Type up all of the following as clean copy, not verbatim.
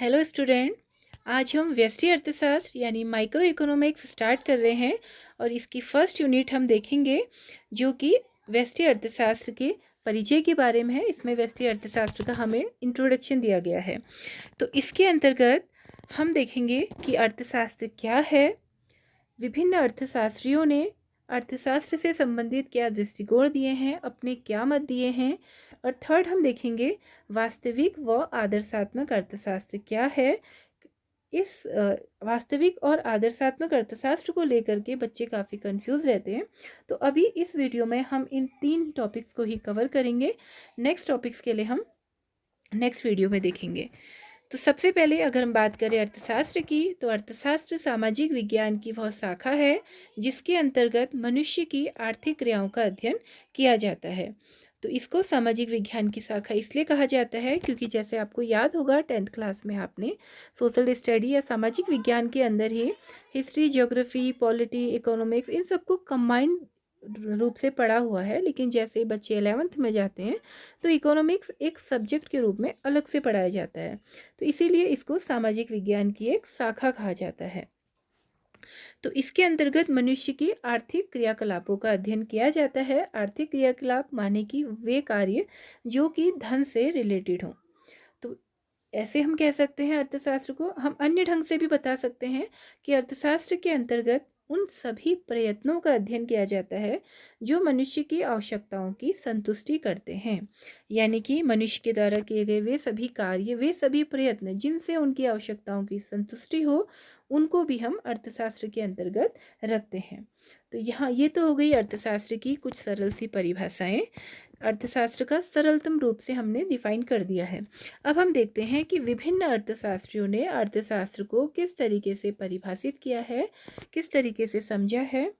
Hello student. आज हम व्यष्टि अर्थशास्त्र यानी माइक्रो इकोनॉमिक्स स्टार्ट कर रहे हैं और इसकी फर्स्ट यूनिट हम देखेंगे जो कि व्यष्टि अर्थशास्त्र के परिचय के बारे में है। इसमें व्यष्टि अर्थशास्त्र का हमें इंट्रोडक्शन दिया गया है। तो इसके अंतर्गत हम देखेंगे कि अर्थशास्त्र क्या है, विभिन्न अर्थशास्त्रियों ने अर्थशास्त्र से संबंधित क्या दृष्टिकोण दिए हैं, अपने क्या मत दिए हैं। और थर्ड हम देखेंगे वास्तविक व आदर्शात्मक अर्थशास्त्र क्या है। इस वास्तविक और आदर्शात्मक अर्थशास्त्र को लेकर के बच्चे काफ़ी कंफ्यूज रहते हैं। तो अभी इस वीडियो में हम इन 3 टॉपिक्स को ही कवर करेंगे। नेक्स्ट टॉपिक्स के लिए हम नेक्स्ट वीडियो में देखेंगे। तो सबसे पहले अगर हम बात करें अर्थशास्त्र की, तो अर्थशास्त्र सामाजिक विज्ञान की वह शाखा है जिसके अंतर्गत मनुष्य की आर्थिक क्रियाओं का अध्ययन किया जाता है। तो इसको सामाजिक विज्ञान की शाखा इसलिए कहा जाता है क्योंकि जैसे आपको याद होगा 10th क्लास में आपने सोशल स्टडी या सामाजिक विज्ञान के अंदर ही हिस्ट्री, ज्योग्राफी, पॉलिटी, इकोनॉमिक्स इन सबको कंबाइंड रूप से पढ़ा हुआ है। लेकिन जैसे बच्चे 11th में जाते हैं तो इकोनॉमिक्स एक सब्जेक्ट के रूप में अलग से पढ़ाया जाता है। तो इसीलिए इसको सामाजिक विज्ञान की एक शाखा कहा जाता है। तो इसके अंतर्गत मनुष्य की आर्थिक क्रियाकलापों का अध्ययन किया जाता है। आर्थिक क्रियाकलाप माने कि वे कार्य जो कि धन से रिलेटेड हों। तो ऐसे हम कह सकते हैं अर्थशास्त्र को। हम अन्य ढंग से भी बता सकते हैं कि अर्थशास्त्र के अंतर्गत उन सभी प्रयत्नों का अध्ययन किया जाता है जो मनुष्य की आवश्यकताओं की संतुष्टि करते हैं। यानी कि मनुष्य के द्वारा किए गए वे सभी कार्य, वे सभी प्रयत्न जिनसे उनकी आवश्यकताओं की संतुष्टि हो, उनको भी हम अर्थशास्त्र के अंतर्गत रखते हैं। तो यहाँ ये तो हो गई अर्थशास्त्र की कुछ सरल सी परिभाषाएं। अर्थशास्त्र का सरलतम रूप से हमने डिफाइन कर दिया है। अब हम देखते हैं कि विभिन्न अर्थशास्त्रियों ने अर्थशास्त्र को किस तरीके से परिभाषित किया है, किस तरीके से समझा है।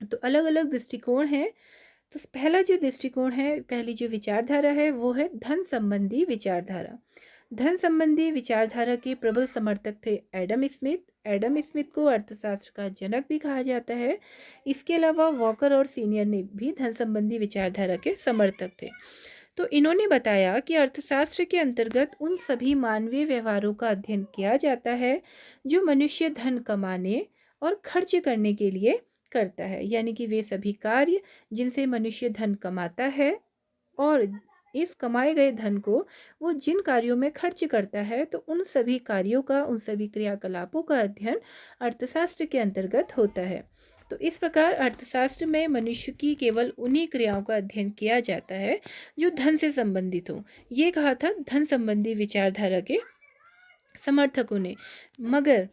तो अलग अलग दृष्टिकोण हैं। तो पहला जो दृष्टिकोण है, पहली जो विचारधारा है वो है धन संबंधी विचारधारा। धन संबंधी विचारधारा के प्रबल समर्थक थे एडम स्मिथ। एडम स्मिथ को अर्थशास्त्र का जनक भी कहा जाता है। इसके अलावा वॉकर और सीनियर ने भी धन संबंधी विचारधारा के समर्थक थे। तो इन्होंने बताया कि अर्थशास्त्र के अंतर्गत उन सभी मानवीय व्यवहारों का अध्ययन किया जाता है जो मनुष्य धन कमाने और खर्च करने के लिए करता है। यानी कि वे सभी कार्य जिनसे मनुष्य धन कमाता है और इस कमाए गए धन को वो जिन कार्यों में खर्च करता है, तो उन सभी कार्यों का, उन सभी क्रियाकलापों का अध्ययन अर्थशास्त्र के अंतर्गत होता है। तो इस प्रकार अर्थशास्त्र में मनुष्य की केवल उन्हीं क्रियाओं का अध्ययन किया जाता है जो धन से संबंधित हो। ये कहा था धन संबंधी विचारधारा के समर्थकों ने। मगर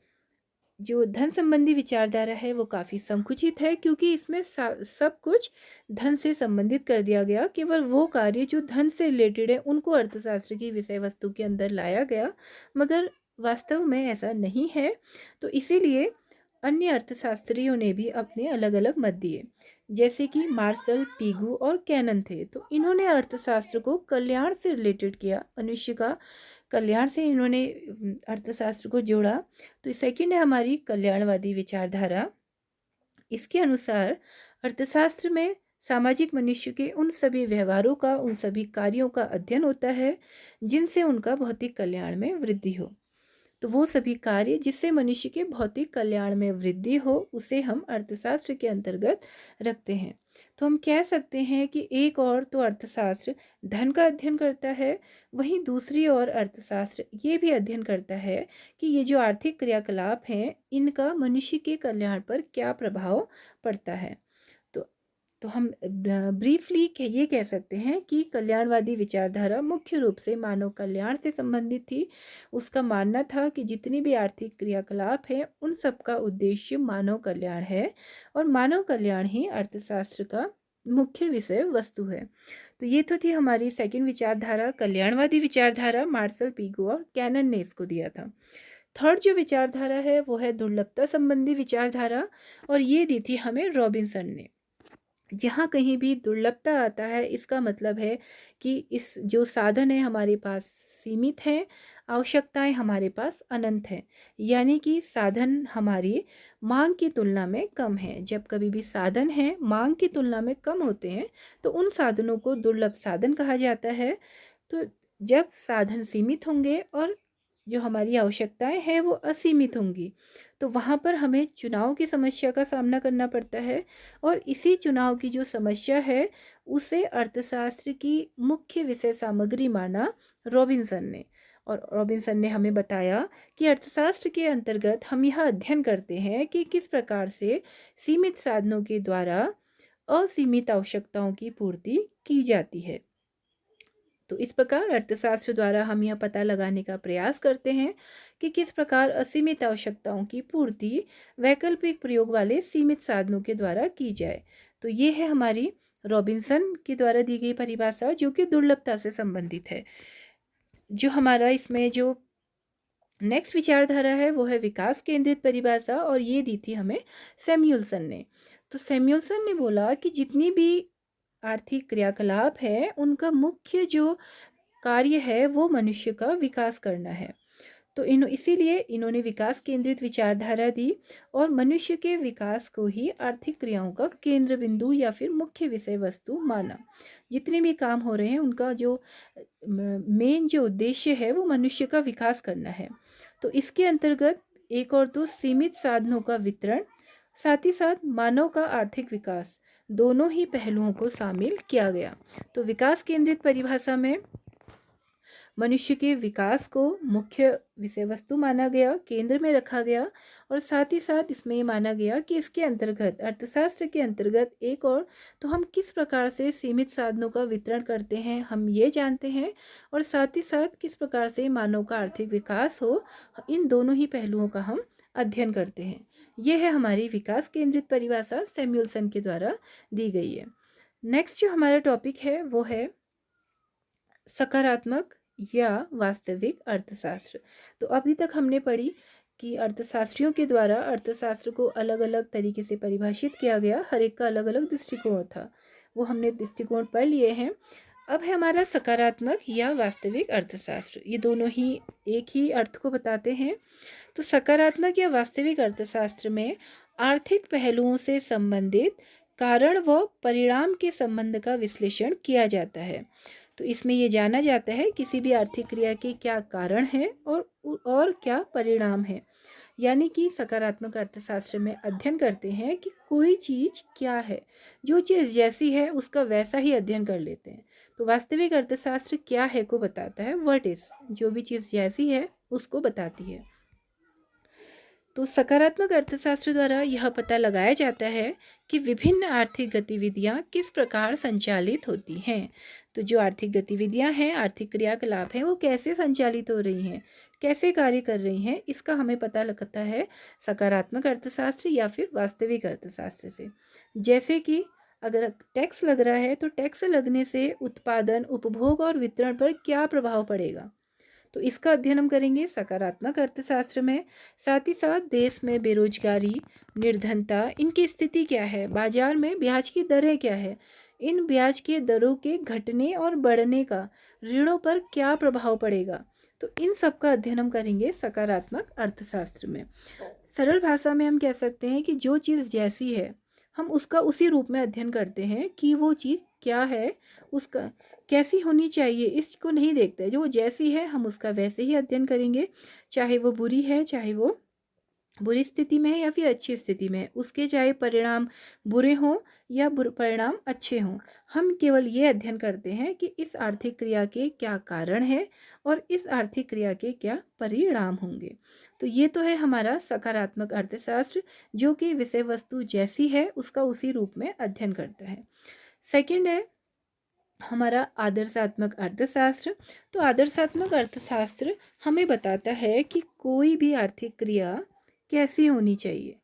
जो धन संबंधी विचारधारा है वो काफ़ी संकुचित है क्योंकि इसमें सब कुछ धन से संबंधित कर दिया गया। केवल वो कार्य जो धन से रिलेटेड है उनको अर्थशास्त्र की विषय वस्तु के अंदर लाया गया, मगर वास्तव में ऐसा नहीं है। तो इसीलिए अन्य अर्थशास्त्रियों ने भी अपने अलग अलग मत दिए, जैसे कि मार्शल, पीगू और कैनन थे। तो इन्होंने अर्थशास्त्र को कल्याण से रिलेटेड किया, मनुष्य का कल्याण से इन्होंने अर्थशास्त्र को जोड़ा। तो सेकंड है हमारी कल्याणवादी विचारधारा। इसके अनुसार अर्थशास्त्र में सामाजिक मनुष्य के उन सभी व्यवहारों का, उन सभी कार्यों का अध्ययन होता है जिनसे उनका भौतिक कल्याण में वृद्धि हो। तो वो सभी कार्य जिससे मनुष्य के भौतिक कल्याण में वृद्धि हो उसे हम अर्थशास्त्र के अंतर्गत रखते हैं। तो हम कह सकते हैं कि एक और तो अर्थशास्त्र धन का अध्ययन करता है, वहीं दूसरी ओर अर्थशास्त्र ये भी अध्ययन करता है कि ये जो आर्थिक क्रियाकलाप हैं इनका मनुष्य के कल्याण पर क्या प्रभाव पड़ता है। तो हम ब्रीफली ये कह सकते हैं कि कल्याणवादी विचारधारा मुख्य रूप से मानव कल्याण से संबंधित थी। उसका मानना था कि जितनी भी आर्थिक क्रियाकलाप हैं उन सब का उद्देश्य मानव कल्याण है और मानव कल्याण ही अर्थशास्त्र का मुख्य विषय वस्तु है। तो ये तो थी हमारी सेकंड विचारधारा, कल्याणवादी विचारधारा। मार्शल, पीगू और कैनन ने इसको दिया था। थर्ड जो विचारधारा है वो है दुर्लभता संबंधी विचारधारा, और ये दी थी हमें रॉबिन्सन ने। जहाँ कहीं भी दुर्लभता आता है इसका मतलब है कि इस जो साधन है हमारे पास सीमित हैं, आवश्यकताएं हमारे पास अनंत हैं। यानी कि साधन हमारी मांग की तुलना में कम है। जब कभी भी साधन हैं मांग की तुलना में कम होते हैं तो उन साधनों को दुर्लभ साधन कहा जाता है। तो जब साधन सीमित होंगे और जो हमारी आवश्यकताएं हैं वो असीमित होंगी, तो वहाँ पर हमें चुनाव की समस्या का सामना करना पड़ता है। और इसी चुनाव की जो समस्या है उसे अर्थशास्त्र की मुख्य विषय सामग्री माना रॉबिन्सन ने। और रॉबिन्सन ने हमें बताया कि अर्थशास्त्र के अंतर्गत हम यह अध्ययन करते हैं कि किस प्रकार से सीमित साधनों के द्वारा असीमित आवश्यकताओं की पूर्ति की जाती है। तो इस प्रकार अर्थशास्त्र द्वारा हम यह पता लगाने का प्रयास करते हैं कि किस प्रकार असीमित आवश्यकताओं की पूर्ति वैकल्पिक प्रयोग वाले सीमित साधनों के द्वारा की जाए। तो ये है हमारी रॉबिन्सन के द्वारा दी गई परिभाषा, जो कि दुर्लभता से संबंधित है। जो हमारा इसमें जो नेक्स्ट विचारधारा है वो है विकास केंद्रित परिभाषा, और ये दी थी हमें सैमुअल्सन ने। तो सैमुअल्सन ने बोला कि जितनी भी आर्थिक क्रियाकलाप है उनका मुख्य जो कार्य है वो मनुष्य का विकास करना है। तो इसीलिए इन्होंने विकास केंद्रित विचारधारा दी और मनुष्य के विकास को ही आर्थिक क्रियाओं का केंद्र बिंदु या फिर मुख्य विषय वस्तु माना। जितने भी काम हो रहे हैं उनका जो मेन जो उद्देश्य है वो मनुष्य का विकास करना है। तो इसके अंतर्गत एक और तो सीमित साधनों का वितरण, साथ ही साथ मानव का आर्थिक विकास, दोनों ही पहलुओं को शामिल किया गया। तो विकास केंद्रित परिभाषा में मनुष्य के विकास को मुख्य विषय वस्तु माना गया, केंद्र में रखा गया, और साथ ही साथ इसमें ये माना गया कि इसके अंतर्गत अर्थशास्त्र के अंतर्गत एक और तो हम किस प्रकार से सीमित साधनों का वितरण करते हैं हम ये जानते हैं, और साथ ही साथ किस प्रकार से मानव का आर्थिक विकास हो, इन दोनों ही पहलुओं का हम अध्ययन करते हैं। यह है हमारी विकास केंद्रित परिभाषा सैमुअल्सन के द्वारा दी गई है। नेक्स्ट जो हमारा टॉपिक है वो है सकारात्मक या वास्तविक अर्थशास्त्र। तो अभी तक हमने पढ़ी कि अर्थशास्त्रियों के द्वारा अर्थशास्त्र को अलग अलग तरीके से परिभाषित किया गया, हर एक का अलग अलग दृष्टिकोण था, वो हमने दृष्टिकोण पढ़ लिए हैं। अब है हमारा सकारात्मक या वास्तविक अर्थशास्त्र। ये दोनों ही एक ही अर्थ को बताते हैं। तो सकारात्मक या वास्तविक अर्थशास्त्र में आर्थिक पहलुओं से संबंधित कारण व परिणाम के संबंध का विश्लेषण किया जाता है। तो इसमें ये जाना जाता है किसी भी आर्थिक क्रिया के क्या कारण है और क्या परिणाम है। यानी कि सकारात्मक अर्थशास्त्र में अध्ययन करते हैं कि कोई चीज़ क्या है, जो चीज़ जैसी है उसका वैसा ही अध्ययन कर लेते हैं। तो वास्तविक अर्थशास्त्र क्या है को बताता है, व्हाट इज, जो भी चीज़ जैसी है उसको बताती है। तो सकारात्मक अर्थशास्त्र द्वारा यह पता लगाया जाता है कि विभिन्न आर्थिक गतिविधियां किस प्रकार संचालित होती हैं। तो जो आर्थिक गतिविधियां हैं, आर्थिक क्रियाकलाप हैं, वो कैसे संचालित हो रही हैं, कैसे कार्य कर रही हैं, इसका हमें पता लगता है सकारात्मक अर्थशास्त्र या फिर वास्तविक अर्थशास्त्र से। जैसे कि अगर टैक्स लग रहा है तो टैक्स लगने से उत्पादन, उपभोग और वितरण पर क्या प्रभाव पड़ेगा, तो इसका अध्ययन हम करेंगे सकारात्मक अर्थशास्त्र में। साथ ही साथ देश में बेरोजगारी, निर्धनता, इनकी स्थिति क्या है, बाजार में ब्याज की दरें क्या है, इन ब्याज के दरों के घटने और बढ़ने का ऋणों पर क्या प्रभाव पड़ेगा, तो इन सब का अध्ययन हम करेंगे सकारात्मक अर्थशास्त्र में। सरल भाषा में हम कह सकते हैं कि जो चीज़ जैसी है हम उसका उसी रूप में अध्ययन करते हैं कि वो चीज़ क्या है, उसका कैसी होनी चाहिए, इसको नहीं देखते। जो जैसी है हम उसका वैसे ही अध्ययन करेंगे, चाहे वो बुरी है, चाहे वो बुरी स्थिति में है या फिर अच्छी स्थिति में है, उसके चाहे परिणाम बुरे हों या परिणाम अच्छे हों, हम केवल ये अध्ययन करते हैं कि इस आर्थिक क्रिया के क्या कारण है और इस आर्थिक क्रिया के क्या परिणाम होंगे। तो ये तो है हमारा सकारात्मक अर्थशास्त्र, जो कि विषय वस्तु जैसी है उसका उसी रूप में अध्ययन करता है। सेकंड है हमारा आदर्शात्मक अर्थशास्त्र। तो आदर्शात्मक अर्थशास्त्र हमें बताता है कि कोई भी आर्थिक क्रिया कैसी होनी चाहिए।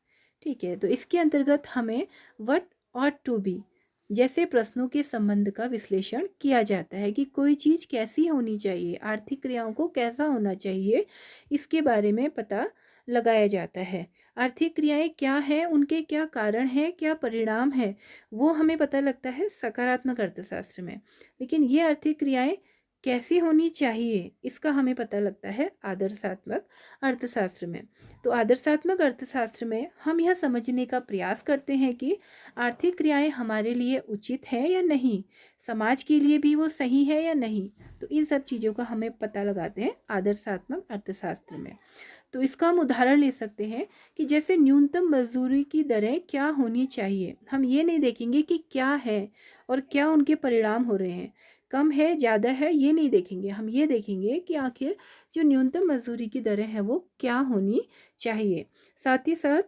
ठीक है, तो इसके अंतर्गत हमें व्हाट ऑट टू बी जैसे प्रश्नों के संबंध का विश्लेषण किया जाता है कि कोई चीज़ कैसी होनी चाहिए, आर्थिक क्रियाओं को कैसा होना चाहिए, इसके बारे में पता लगाया जाता है। आर्थिक क्रियाएं क्या हैं, उनके क्या कारण हैं, क्या परिणाम है, वो हमें पता लगता है सकारात्मक अर्थशास्त्र में। लेकिन ये आर्थिक क्रियाएं कैसी होनी चाहिए, इसका हमें पता लगता है आदर्शात्मक अर्थशास्त्र में। तो आदर्शात्मक अर्थशास्त्र में हम यह समझने का प्रयास करते हैं कि आर्थिक क्रियाएं हमारे लिए उचित है या नहीं, समाज के लिए भी वो सही है या नहीं। तो इन सब चीज़ों का हमें पता लगाते हैं आदर्शात्मक अर्थशास्त्र में। तो इसका हम उदाहरण ले सकते हैं कि जैसे न्यूनतम मजदूरी की दरें क्या होनी चाहिए। हम ये नहीं देखेंगे कि क्या है और क्या उनके परिणाम हो रहे हैं, कम है ज़्यादा है ये नहीं देखेंगे। हम ये देखेंगे कि आखिर जो न्यूनतम मजदूरी की दरें हैं वो क्या होनी चाहिए। साथ ही साथ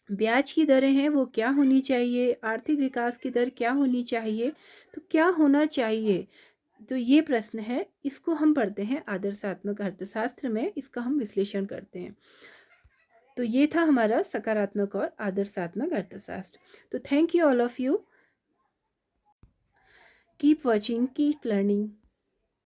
ब्याज की दरें हैं वो क्या होनी चाहिए, आर्थिक विकास की दर क्या होनी चाहिए, तो क्या होना चाहिए। तो ये प्रश्न है, इसको हम पढ़ते हैं आदर्शात्मक अर्थशास्त्र में, इसका हम विश्लेषण करते हैं। तो ये था हमारा सकारात्मक और आदर्शात्मक अर्थशास्त्र। तो thank you all of you, keep watching, keep learning.